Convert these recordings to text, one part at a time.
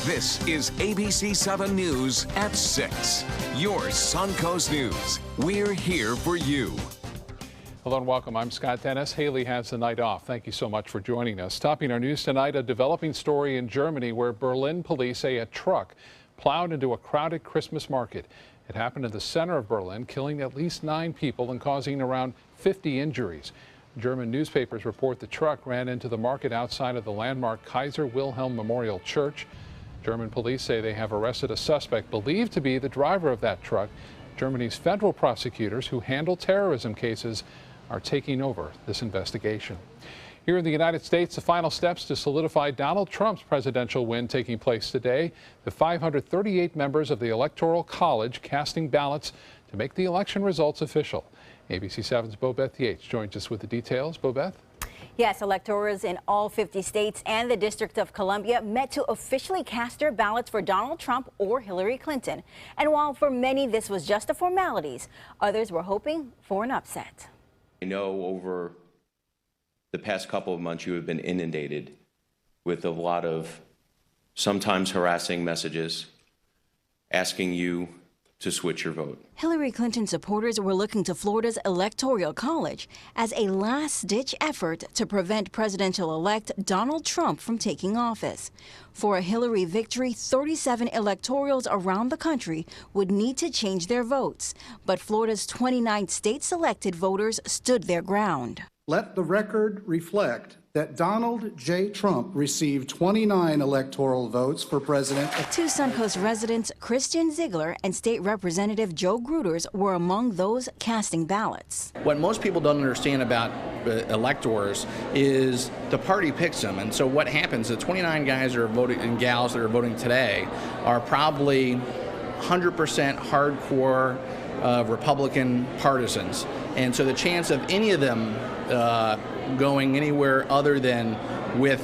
This is ABC7 News at 6. Your Suncoast News. We're here for you. Hello and welcome. I'm Scott Dennis. Haley has the night off. Thank you so much for joining us. Topping our news tonight, a developing story in Germany where Berlin police say a truck plowed into a crowded Christmas market. It happened in the center of Berlin, killing at least 9 people and causing around 50 injuries. German newspapers report the truck ran into the market outside of the landmark Kaiser Wilhelm Memorial Church. German police say they have arrested a suspect believed to be the driver of that truck. Germany's federal prosecutors who handle terrorism cases are taking over this investigation. Here in the United States, the final steps to solidify Donald Trump's presidential win taking place today. The 538 members of the Electoral College casting ballots to make the election results official. ABC7's Bobeth Yates joins us with the details. Bobeth? Yes, electors in all 50 states and the District of Columbia met to officially cast their ballots for Donald Trump or Hillary Clinton. And while for many this was just a formalities, others were hoping for an upset. I know over the past couple of months you have been inundated with a lot of sometimes harassing messages asking you to switch your vote. Hillary Clinton supporters were looking to Florida's Electoral College as a last-ditch effort to prevent presidential-elect Donald Trump from taking office. For a Hillary victory, 37 electorals around the country would need to change their votes. But Florida's 29 state-selected voters stood their ground. Let the record reflect that Donald J. Trump received 29 electoral votes for president. 2 Suncoast residents, Christian Ziegler and State Representative Joe Gruters, were among those casting ballots. What most people don't understand about electors is the party picks them. And so what happens, the 29 guys that are voting and gals that are voting today are probably 100% hardcore Republican partisans. And so the chance of any of them going anywhere other than with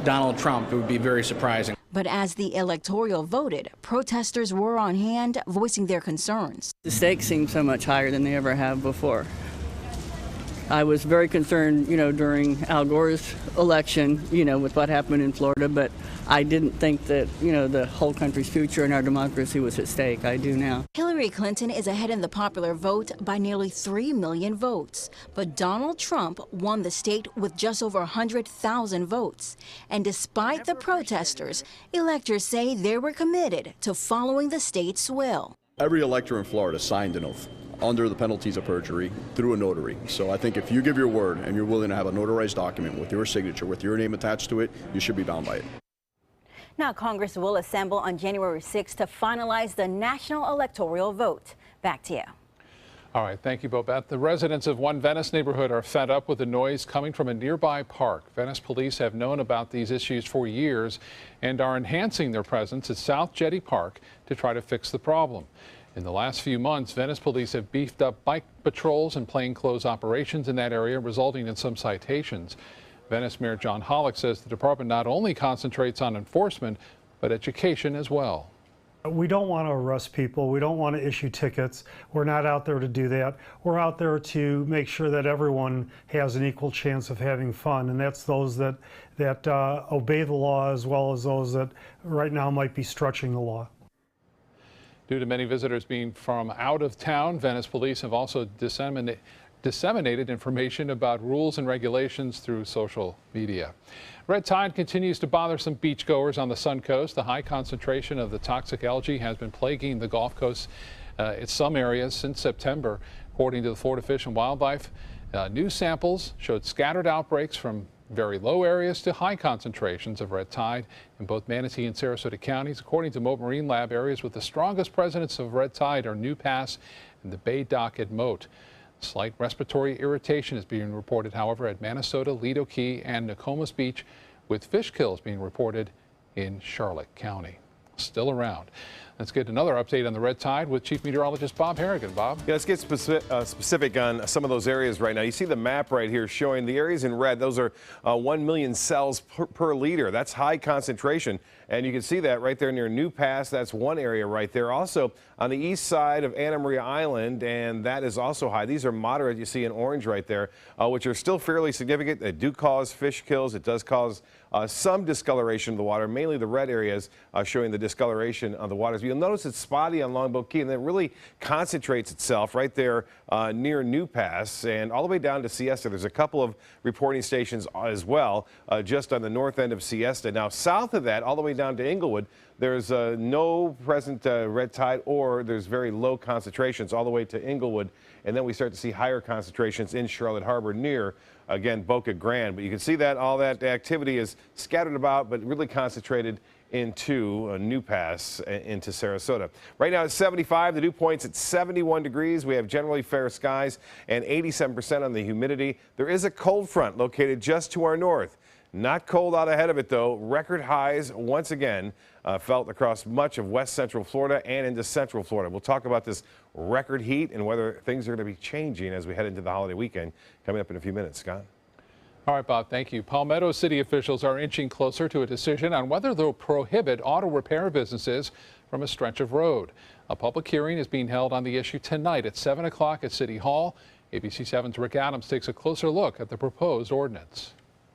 Donald Trump would be very surprising. But as the electoral voted, protesters were on hand voicing their concerns. The stakes seem so much higher than they ever have before. I was very concerned, during Al Gore's election, with what happened in Florida, but I didn't think that, the whole country's future and our democracy was at stake. I do now. Hillary Clinton is ahead in the popular vote by nearly 3 million votes. But Donald Trump won the state with just over 100,000 votes. And despite the protesters, electors say they were committed to following the state's will. Every elector in Florida signed an oath under the penalties of perjury through a notary. So I think if you give your word and you're willing to have a notarized document with your signature, with your name attached to it, you should be bound by it. Now Congress will assemble on January 6th to finalize the national electoral vote. Back to you. All right, thank you, Bobette. The residents of one Venice neighborhood are fed up with the noise coming from a nearby park. Venice police have known about these issues for years and are enhancing their presence at South Jetty Park to try to fix the problem. In the last few months, Venice police have beefed up bike patrols and plainclothes operations in that area, resulting in some citations. Venice Mayor John Hollick says the department not only concentrates on enforcement, but education as well. We don't want to arrest people. We don't want to issue tickets. We're not out there to do that. We're out there to make sure that everyone has an equal chance of having fun, and that's those that obey the law as well as those that right now might be stretching the law. Due to many visitors being from out of town, Venice police have also disseminated information about rules and regulations through social media. Red tide continues to bother some beachgoers on the Suncoast. The high concentration of the toxic algae has been plaguing the Gulf Coast in some areas since September. According to the Florida Fish and Wildlife, new samples showed scattered outbreaks from very low areas to high concentrations of red tide in both Manatee and Sarasota counties. According to Mote Marine Lab, areas with the strongest presence of red tide are New Pass and the Bay Dock at Mote. Slight respiratory irritation is being reported, however, at Manasota, Lido Key, and Nokomis Beach, with fish kills being reported in Charlotte County. Still around. Let's get another update on the red tide with Chief Meteorologist Bob Harrigan. Bob? Yeah, let's get specific on some of those areas right now. You see the map right here showing the areas in red. Those are 1 million cells per liter. That's high concentration. And you can see that right there near New Pass. That's one area right there. Also on the east side of Anna Maria Island, and that is also high. These are moderate, you see in orange right there, which are still fairly significant. They do cause fish kills. It does cause some discoloration of the water, mainly the red areas showing the discoloration on the waters. You'll notice it's spotty on Longboat Key, and it really concentrates itself right there near New Pass and all the way down to Siesta. There's a couple of reporting stations as well, just on the north end of Siesta. Now, south of that, all the way down to Inglewood, there's no present red tide, or there's very low concentrations all the way to Inglewood, and then we start to see higher concentrations in Charlotte Harbor near, again, Boca Grande. But you can see that all that activity is scattered about, but really concentrated into New Pass into Sarasota. Right now it's 75. The dew point's at 71 degrees. We have generally fair skies and 87% on the humidity. There is a cold front located just to our north. Not cold out ahead of it, though. Record highs once again felt across much of west central Florida and into central Florida. We'll talk about this record heat and whether things are going to be changing as we head into the holiday weekend coming up in a few minutes. Scott? All right, Bob, thank you. Palmetto City officials are inching closer to a decision on whether they'll prohibit auto repair businesses from a stretch of road. A public hearing is being held on the issue tonight at 7 o'clock at City Hall. ABC7's Rick Adams takes a closer look at the proposed ordinance.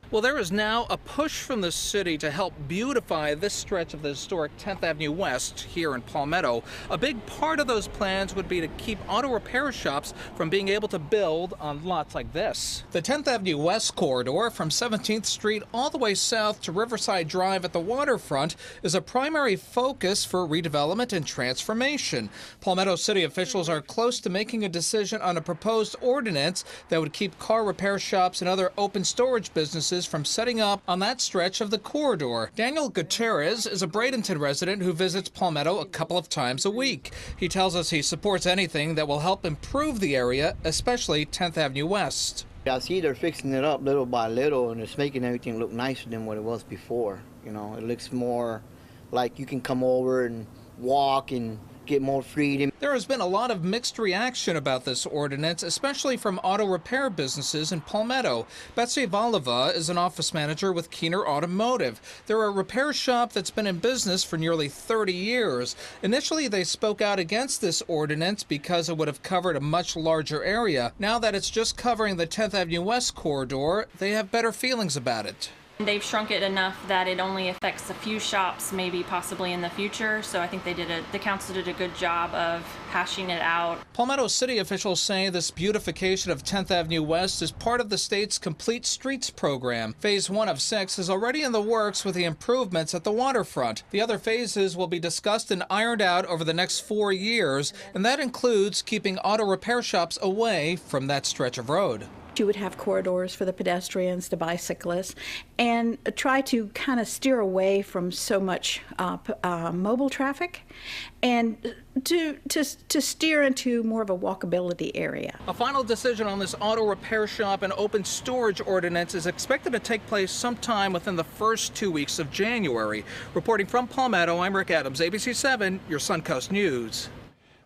Well, there is now a push from the city to help beautify this stretch of the historic 10th Avenue West here in Palmetto. A big part of those plans would be to keep auto repair shops from being able to build on lots like this. The 10th Avenue West corridor from 17th Street all the way south to Riverside Drive at the waterfront is a primary focus for redevelopment and transformation. Palmetto City officials are close to making a decision on a proposed ordinance that would keep car repair shops and other open storage businesses from setting up on that stretch of the corridor. Daniel Gutierrez is a Bradenton resident who visits Palmetto a couple of times a week. He tells us he supports anything that will help improve the area, especially 10th Avenue West. I see they're fixing it up little by little, and it's making everything look nicer than what it was before. You know, it looks more like you can come over and walk and get more freedom. There has been a lot of mixed reaction about this ordinance, especially from auto repair businesses in Palmetto. Betsy Valeva is an office manager with Keener Automotive. They're a repair shop that's been in business for nearly 30 years. Initially, they spoke out against this ordinance because it would have covered a much larger area. Now that it's just covering the 10th Avenue West corridor, they have better feelings about it. They've shrunk it enough that it only affects a few shops, maybe possibly in the future. So I think the council did a good job of hashing it out. Palmetto City officials say this beautification of 10th Avenue West is part of the state's Complete Streets program. Phase 1 of 6 is already in the works with the improvements at the waterfront. The other phases will be discussed and ironed out over the next 4 years, and that includes keeping auto repair shops away from that stretch of road. You would have corridors for the pedestrians, the bicyclists, and try to kind of steer away from so much mobile traffic, and to steer into more of a walkability area. A final decision on this auto repair shop and open storage ordinance is expected to take place sometime within the first 2 weeks of January. Reporting from Palmetto, I'm Rick Adams, ABC7, your Suncoast News.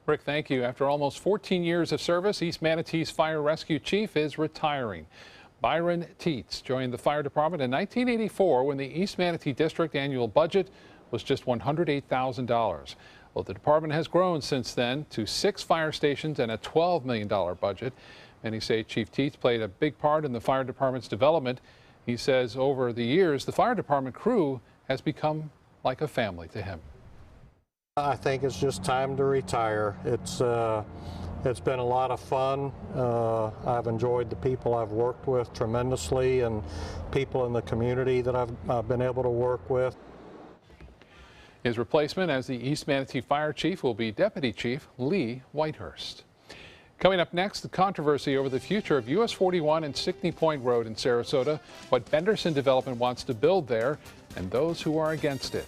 Rick, thank you. After almost 14 years of service, East Manatee's fire rescue chief is retiring. Byron Teets joined the fire department in 1984 when the East Manatee District annual budget was just $108,000. Well, the department has grown since then to 6 fire stations and a $12 million budget. Many say Chief Teets played a big part in the fire department's development. He says over the years, the fire department crew has become like a family to him. I think it's just time to retire. It's been a lot of fun. I've enjoyed the people I've worked with tremendously, and people in the community that I've been able to work with. His replacement as the East Manatee Fire Chief will be Deputy Chief Lee Whitehurst. Coming up next, the controversy over the future of US 41 and Stickney Point Road in Sarasota, what Benderson Development wants to build there, and those who are against it.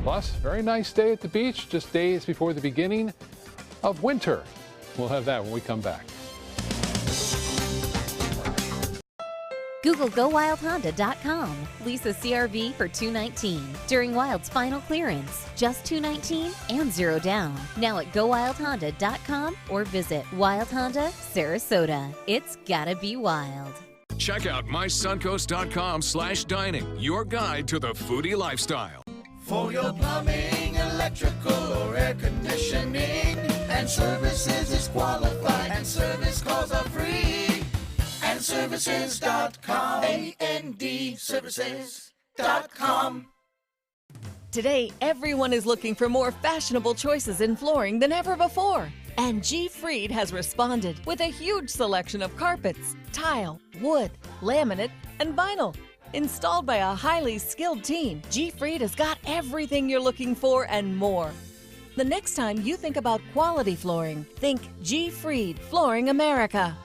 Plus, very nice day at the beach, just days before the beginning of winter. We'll have that when we come back. Google GoWildHonda.com. Lease a CRV for $219 during Wild's final clearance. Just $219 and 0 down. Now at GoWildHonda.com or visit Wild Honda Sarasota. It's gotta be wild. Check out mysuncoast.com/dining, your guide to the foodie lifestyle. For your plumbing, electrical, or air conditioning, and services is qualified, and service calls are free. And services.com, AND services. G-Freed.com. Today, everyone is looking for more fashionable choices in flooring than ever before. And G-Freed has responded with a huge selection of carpets, tile, wood, laminate, and vinyl. Installed by a highly skilled team, G-Freed has got everything you're looking for and more. The next time you think about quality flooring, think G-Freed Flooring America.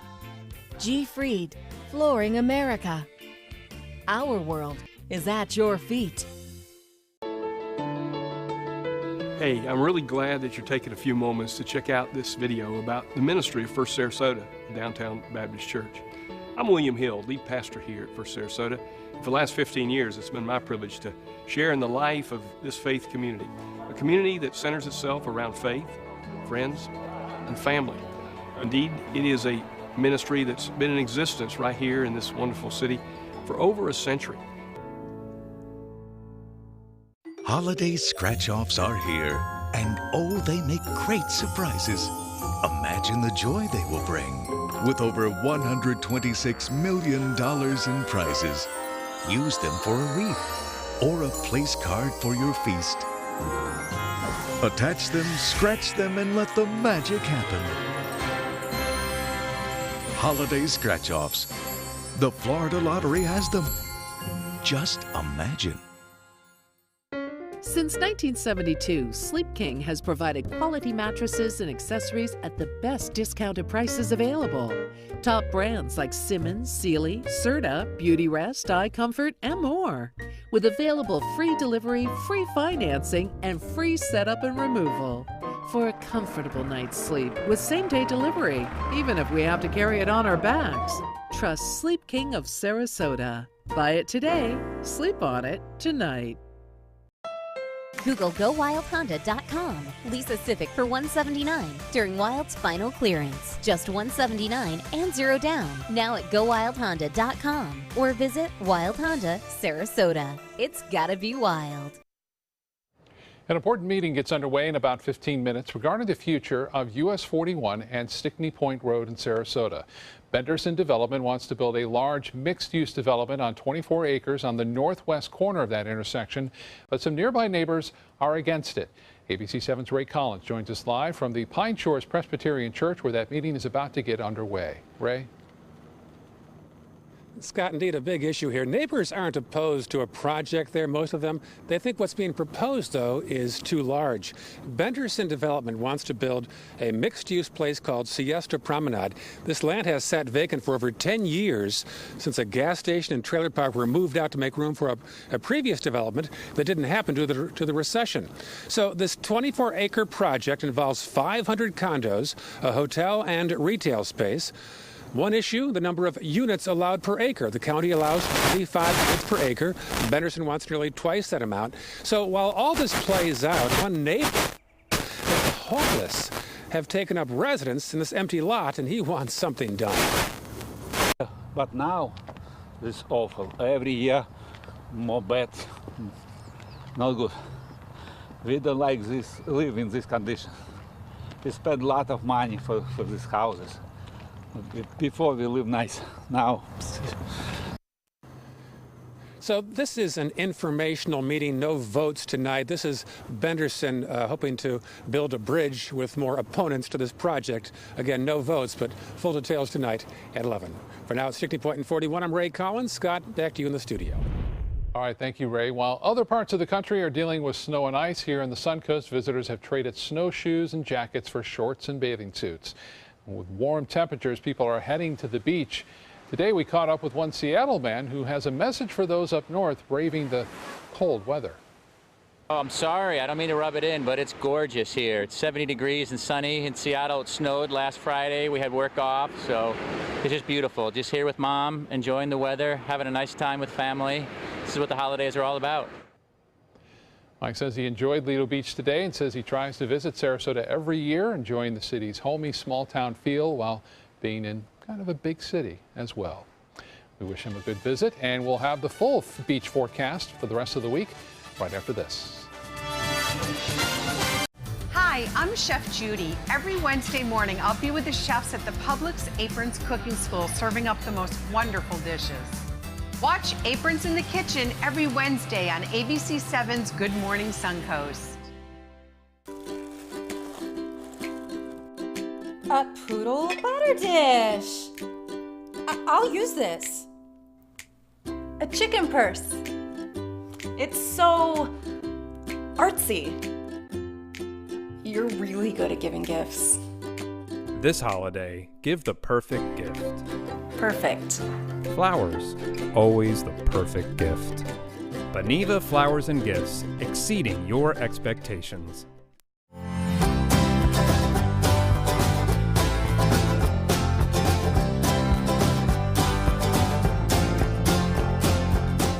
G-Freed Flooring America. Our world is at your feet. Hey, I'm really glad that you're taking a few moments to check out this video about the ministry of First Sarasota, Downtown Baptist Church. I'm William Hill, lead pastor here at First Sarasota. For the last 15 years, it's been my privilege to share in the life of this faith community, a community that centers itself around faith, friends, and family. Indeed, it is a ministry that's been in existence right here in this wonderful city for over a century. Holiday scratch-offs are here, and oh, they make great surprises. Imagine the joy they will bring. With over $126 million in prizes, use them for a wreath or a place card for your feast. Attach them, scratch them, and let the magic happen. Holiday scratch-offs. The Florida Lottery has them. Just imagine. Since 1972, Sleep King has provided quality mattresses and accessories at the best discounted prices available. Top brands like Simmons, Sealy, Serta, Beautyrest, iComfort, and more. With available free delivery, free financing, and free setup and removal. For a comfortable night's sleep with same-day delivery, even if we have to carry it on our backs. Trust Sleep King of Sarasota. Buy it today, sleep on it tonight. Google GoWildHonda.com. Lease a Civic for $179 during Wild's final clearance. Just $179 and $0 down. Now at GoWildHonda.com or visit Wild Honda Sarasota. It's gotta be wild. An important meeting gets underway in about 15 minutes regarding the future of US 41 and Stickney Point Road in Sarasota. Benderson Development wants to build a large mixed-use development on 24 acres on the northwest corner of that intersection, but some nearby neighbors are against it. ABC7's Ray Collins joins us live from the Pine Shores Presbyterian Church where that meeting is about to get underway. Ray? Scott, indeed a big issue here. Neighbors aren't opposed to a project there, most of them. They think what's being proposed, though, is too large. Benderson Development wants to build a mixed-use place called Siesta Promenade. This land has sat vacant for over 10 years since a gas station and trailer park were moved out to make room for a previous development that didn't happen due to the recession. So this 24-acre project involves 500 condos, a hotel and retail space. One issue, the number of units allowed per acre. The county allows 25 units per acre. Benderson wants nearly twice that amount. So while all this plays out, one neighbor, the homeless, have taken up residence in this empty lot, and he wants something done. But now, this is awful. Every year, more beds. Not good. We don't like this, live in this condition. We spend a lot of money for these houses. Before we live nice, now. So this is an informational meeting, no votes tonight. This is Benderson hoping to build a bridge with more opponents to this project. Again, no votes, but full details tonight at 11. For now, it's Stickney Point and 41. I'm Ray Collins. Scott, back to you in the studio. All right, thank you, Ray. While other parts of the country are dealing with snow and ice, here in the Suncoast, visitors have traded snowshoes and jackets for shorts and bathing suits. With warm temperatures, people are heading to the beach. Today we caught up with one Seattle man who has a message for those up north braving the cold weather. Oh, I'm sorry, I don't mean to rub it in, but it's gorgeous here. It's 70 degrees and sunny. In Seattle, it snowed last Friday. We had work off, so it's just beautiful. Just here with Mom, enjoying the weather, having a nice time with family. This is what the holidays are all about. Mike says he enjoyed Lido Beach today and says he tries to visit Sarasota every year, enjoying the city's homey small town feel while being in kind of a big city as well. We wish him a good visit, and we'll have the full beach forecast for the rest of the week right after this. Hi, I'm Chef Judy. Every Wednesday morning, I'll be with the chefs at the Publix Aprons Cooking School serving up the most wonderful dishes. Watch Aprons in the Kitchen every Wednesday on ABC7's Good Morning Suncoast. A poodle butter dish. I'll use this. A chicken purse. It's so artsy. You're really good at giving gifts. This holiday, give the perfect gift. Perfect. Flowers, always the perfect gift. Beniva Flowers and Gifts, exceeding your expectations.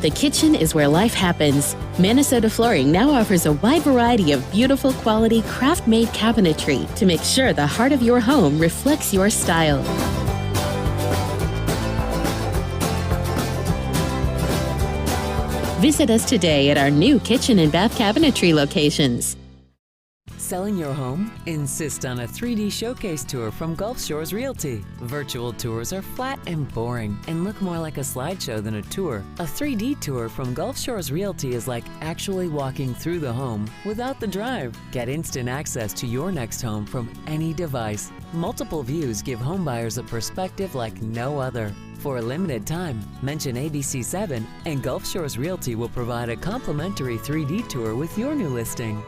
The kitchen is where life happens. Minnesota Flooring now offers a wide variety of beautiful quality craft-made cabinetry to make sure the heart of your home reflects your style. Visit us today at our new kitchen and bath cabinetry locations. Selling your home? Insist on a 3D showcase tour from Gulf Shores Realty. Virtual tours are flat and boring and look more like a slideshow than a tour. A 3D tour from Gulf Shores Realty is like actually walking through the home without the drive. Get instant access to your next home from any device. Multiple views give homebuyers a perspective like no other. For a limited time, mention ABC7 and Gulf Shores Realty will provide a complimentary 3D tour with your new listing.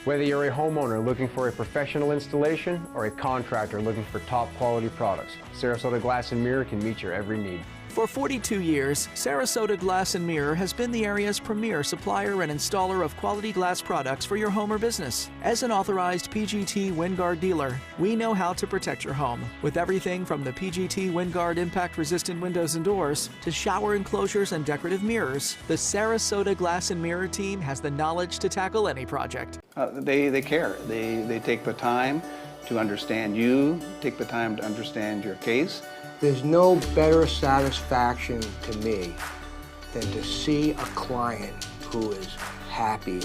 Whether you're a homeowner looking for a professional installation or a contractor looking for top quality products, Sarasota Glass and Mirror can meet your every need. For 42 years, Sarasota Glass and Mirror has been the area's premier supplier and installer of quality glass products for your home or business. As an authorized PGT WinGuard dealer, we know how to protect your home with everything from the PGT WinGuard impact-resistant windows and doors to shower enclosures and decorative mirrors. The Sarasota Glass and Mirror team has the knowledge to tackle any project. They care. They take the time to understand you, take the time to understand your case. There's no better satisfaction to me than to see a client who is happy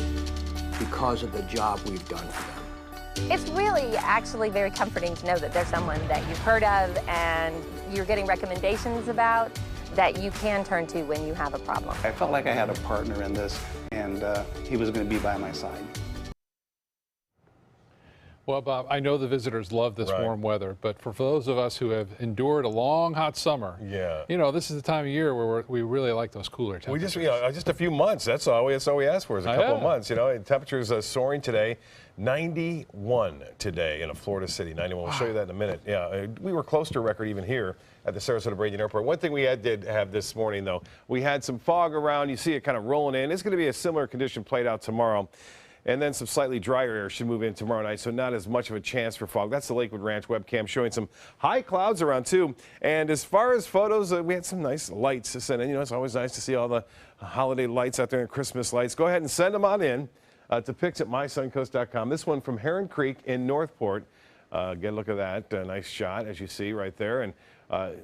because of the job we've done for them. It's really actually very comforting to know that there's someone that you've heard of and you're getting recommendations about that you can turn to when you have a problem. I felt like I had a partner in this, and he was going to be by my side. Well, Bob, I know the visitors love this warm weather, but for those of us who have endured a long, hot summer, you know, this is the time of year where we really like those cooler temperatures. We just a few months. That's all we asked for is a couple of months. You know, and temperatures soaring today. 91 today in a Florida city. 91. We'll show you that in a minute. Yeah, we were close to a record even here at the Sarasota Bradenton Airport. One thing we did have this morning, though, we had some fog around. You see it kind of rolling in. It's going to be a similar condition played out tomorrow. And then some slightly drier air should move in tomorrow night, so not as much of a chance for fog. That's the Lakewood Ranch webcam showing some high clouds around, too. And as far as photos, we had some nice lights to send in. You know, it's always nice to see all the holiday lights out there and Christmas lights. Go ahead and send them on in to pics at mysuncoast.com. This one from Heron Creek in Northport. Get a look at that. Nice shot, as you see right there. And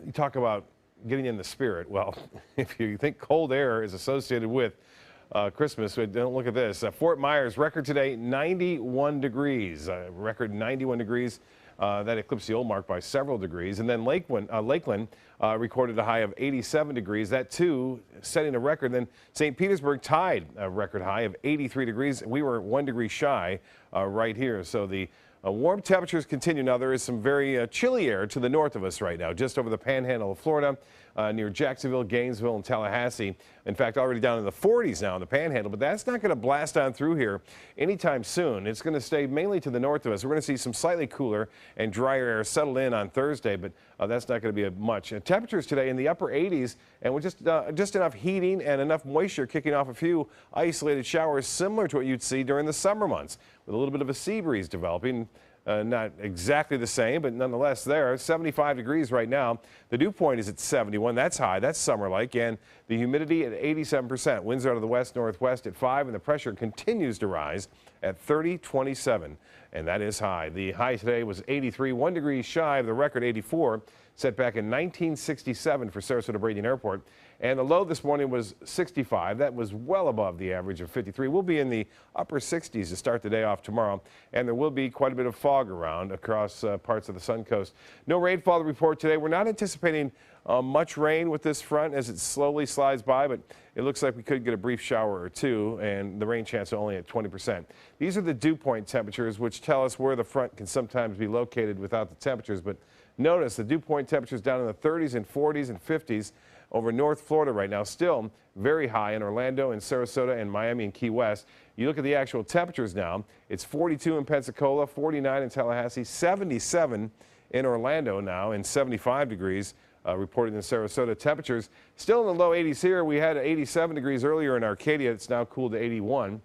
you talk about getting in the spirit. Well, if you think cold air is associated with Christmas, don't look at this. Fort Myers, record today, 91 degrees. Record 91 degrees. That eclipsed the old mark by several degrees. And then Lakeland recorded a high of 87 degrees. That, too, setting a record. Then St. Petersburg tied a record high of 83 degrees. We were 1 degree shy right here. So the warm temperatures continue. Now, there is some very chilly air to the north of us right now, just over the panhandle of Florida, near Jacksonville, Gainesville, and Tallahassee. In fact, already down in the 40s now in the panhandle, but that's not going to blast on through here anytime soon. It's going to stay mainly to the north of us. We're going to see some slightly cooler and drier air settle in on Thursday, but that's not going to be much. Temperatures today in the upper 80s, and with just enough heating and enough moisture kicking off a few isolated showers similar to what you'd see during the summer months, with a little bit of a sea breeze developing. Not exactly the same, but nonetheless there. 75 degrees right now. The dew point is at 71. That's high. That's summer-like. And the humidity at 87%. Winds out of the west-northwest at 5, and the pressure continues to rise at 30.27. And that is high. The high today was 83, 1 degree shy of the record 84, set back in 1967 for Sarasota Bradenton Airport. And the low this morning was 65. That was well above the average of 53. We'll be in the upper 60s to start the day off tomorrow. And there will be quite a bit of fog around across parts of the Suncoast. No rainfall to report today. We're not anticipating much rain with this front as it slowly slides by, but it looks like we could get a brief shower or two, and the rain chance only at 20%. These are the dew point temperatures, which tell us where the front can sometimes be located without the temperatures. But notice the dew point temperatures down in the 30s and 40s and 50s over North Florida right now, still very high in Orlando and Sarasota and Miami and Key West. You look at the actual temperatures now, it's 42 in Pensacola, 49 in Tallahassee, 77 in Orlando now, and 75 degrees reported in Sarasota. Temperatures still in the low 80s here. We had 87 degrees earlier in Arcadia. It's now cooled to 81.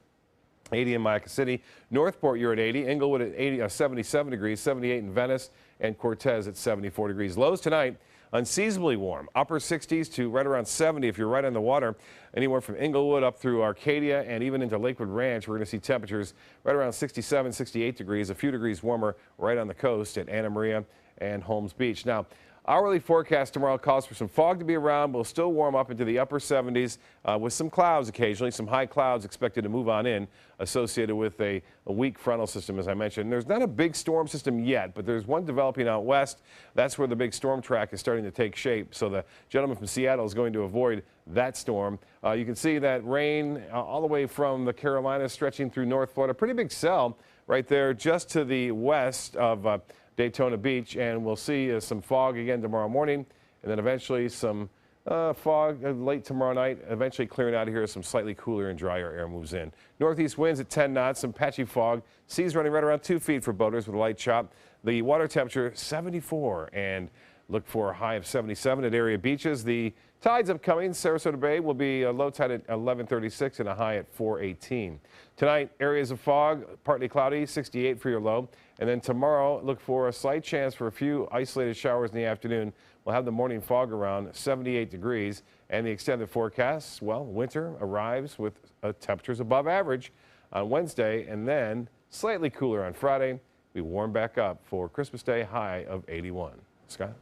80 in Mayaca City. Northport, you're at 80. Inglewood at 77 degrees, 78 in Venice, and Cortez at 74 degrees. Lows tonight, unseasonably warm, upper 60s to right around 70 if you're right on the water. Anywhere from Inglewood up through Arcadia and even into Lakewood Ranch, we're going to see temperatures right around 67, 68 degrees, a few degrees warmer right on the coast at Anna Maria and Holmes Beach. Now, hourly forecast tomorrow calls for some fog to be around. We'll still warm up into the upper 70s with some clouds occasionally, some high clouds expected to move on in associated with a weak frontal system, as I mentioned. There's not a big storm system yet, but there's one developing out west. That's where the big storm track is starting to take shape. So the gentleman from Seattle is going to avoid that storm. You can see that rain all the way from the Carolinas stretching through North Florida. Pretty big cell right there just to the west of Daytona Beach, and we'll see some fog again tomorrow morning, and then eventually some fog late tomorrow night, eventually clearing out of here as some slightly cooler and drier air moves in. Northeast winds at 10 knots, some patchy fog. Seas running right around 2 feet for boaters with a light chop. The water temperature 74, and look for a high of 77 at area beaches. The tides upcoming. Sarasota Bay will be a low tide at 11:36 and a high at 4:18. Tonight, areas of fog, partly cloudy, 68 for your low. And then tomorrow, look for a slight chance for a few isolated showers in the afternoon. We'll have the morning fog around 78 degrees. And the extended forecast, well, winter arrives with temperatures above average on Wednesday, and then slightly cooler on Friday. We warm back up for Christmas Day, high of 81. Scott?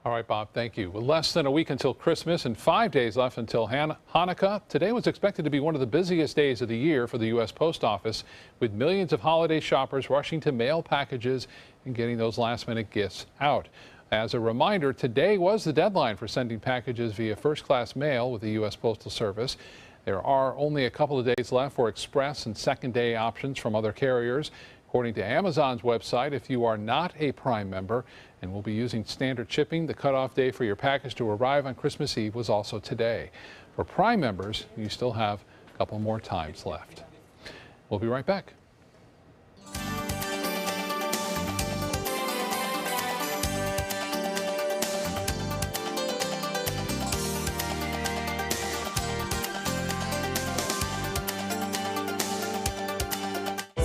All right, Bob, thank you. With less than a week until Christmas and 5 days left until Hanukkah, today was expected to be one of the busiest days of the year for the U.S. Post Office, with millions of holiday shoppers rushing to mail packages and getting those last-minute gifts out. As a reminder, today was the deadline for sending packages via first-class mail with the U.S. Postal Service. There are only a couple of days left for express and second-day options from other carriers. According to Amazon's website, if you are not a Prime member and will be using standard shipping, the cutoff day for your package to arrive on Christmas Eve was also today. For Prime members, you still have a couple more times left. We'll be right back.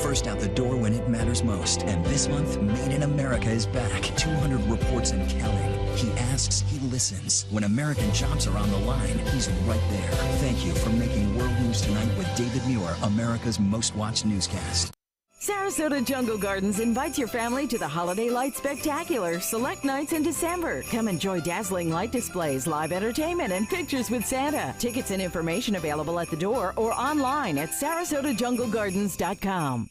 First out the door when it matters most. And this month, Made in America is back. 200 reports and counting. He asks, he listens. When American jobs are on the line, he's right there. Thank you for making World News Tonight with David Muir, America's most watched newscast. Sarasota Jungle Gardens invites your family to the Holiday Light Spectacular select nights in December. Come enjoy dazzling light displays, live entertainment, and pictures with Santa. Tickets and information available at the door or online at sarasotajunglegardens.com.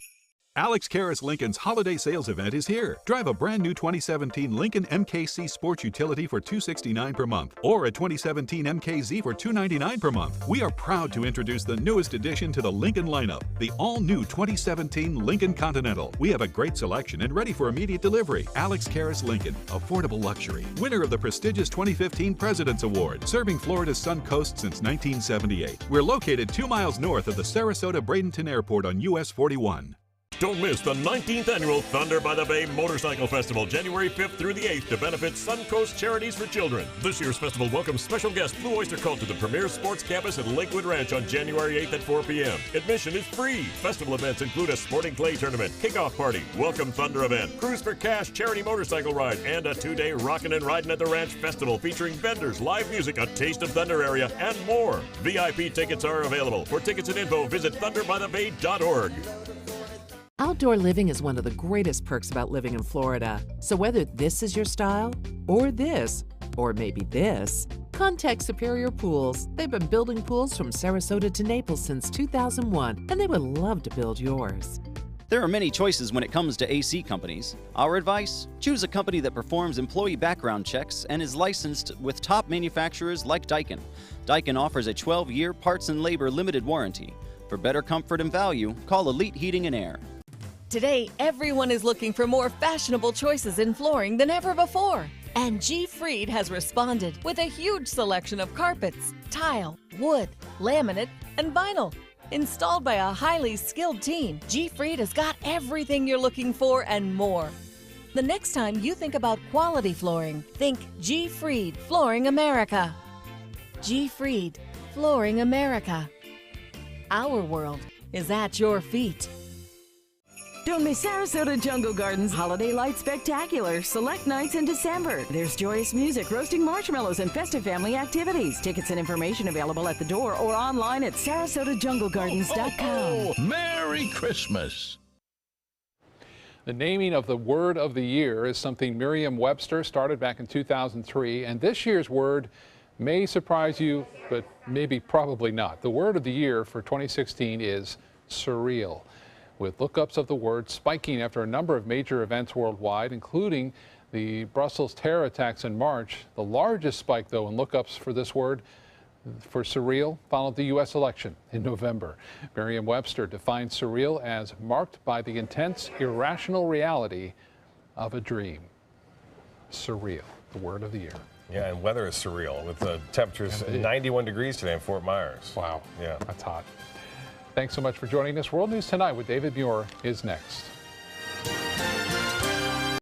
Alex Karras Lincoln's holiday sales event is here. Drive a brand new 2017 Lincoln MKC Sports Utility for $269 per month, or a 2017 MKZ for $299 per month. We are proud to introduce the newest addition to the Lincoln lineup, the all-new 2017 Lincoln Continental. We have a great selection and ready for immediate delivery. Alex Karras Lincoln, affordable luxury, winner of the prestigious 2015 President's Award, serving Florida's Sun Coast since 1978. We're located 2 miles north of the Sarasota-Bradenton Airport on US 41. Don't miss the 19th annual Thunder by the Bay Motorcycle Festival, January 5th through the 8th, to benefit Suncoast Charities for Children. This year's festival welcomes special guest Blue Oyster Cult to the premier sports campus at Lakewood Ranch on January 8th at 4 p.m. Admission is free. Festival events include a sporting clay tournament, kickoff party, welcome Thunder event, Cruise for Cash charity motorcycle ride, and a 2-day Rockin' and Riding at the Ranch festival featuring vendors, live music, a taste of Thunder area, and more. VIP tickets are available. For tickets and info, visit thunderbythebay.org. Outdoor living is one of the greatest perks about living in Florida. So whether this is your style, or this, or maybe this, Contact Superior Pools. They've been building pools from Sarasota to Naples since 2001, and they would love to build yours. There are many choices when it comes to AC companies. Our advice? Choose a company that performs employee background checks and is licensed with top manufacturers like Daikin. Daikin offers a 12-year parts and labor limited warranty. For better comfort and value, call Elite Heating and Air. Today, everyone is looking for more fashionable choices in flooring than ever before. And G. Fried has responded with a huge selection of carpets, tile, wood, laminate, and vinyl. Installed by a highly skilled team, G. Fried has got everything you're looking for and more. The next time you think about quality flooring, think G. Fried Flooring America. G. Fried Flooring America. Our world is at your feet. Don't miss Sarasota Jungle Gardens Holiday Light Spectacular, select nights in December. There's joyous music, roasting marshmallows, and festive family activities. Tickets and information available at the door or online at sarasotajunglegardens.com. Merry Christmas. The naming of the word of the year is something Merriam-Webster started back in 2003, and this year's word may surprise you, but maybe probably not. The word of the year for 2016 is surreal, with lookups of the word spiking after a number of major events worldwide, including the Brussels terror attacks in March. The largest spike, though, in lookups for this word for surreal followed the U.S. election in November. Merriam-Webster defines surreal as marked by the intense, irrational reality of a dream. Surreal, the word of the year. Yeah, and weather is surreal with the temperatures 91 degrees today in Fort Myers. Wow. Yeah. That's hot. Thanks so much for joining us. World News Tonight with David Muir is next.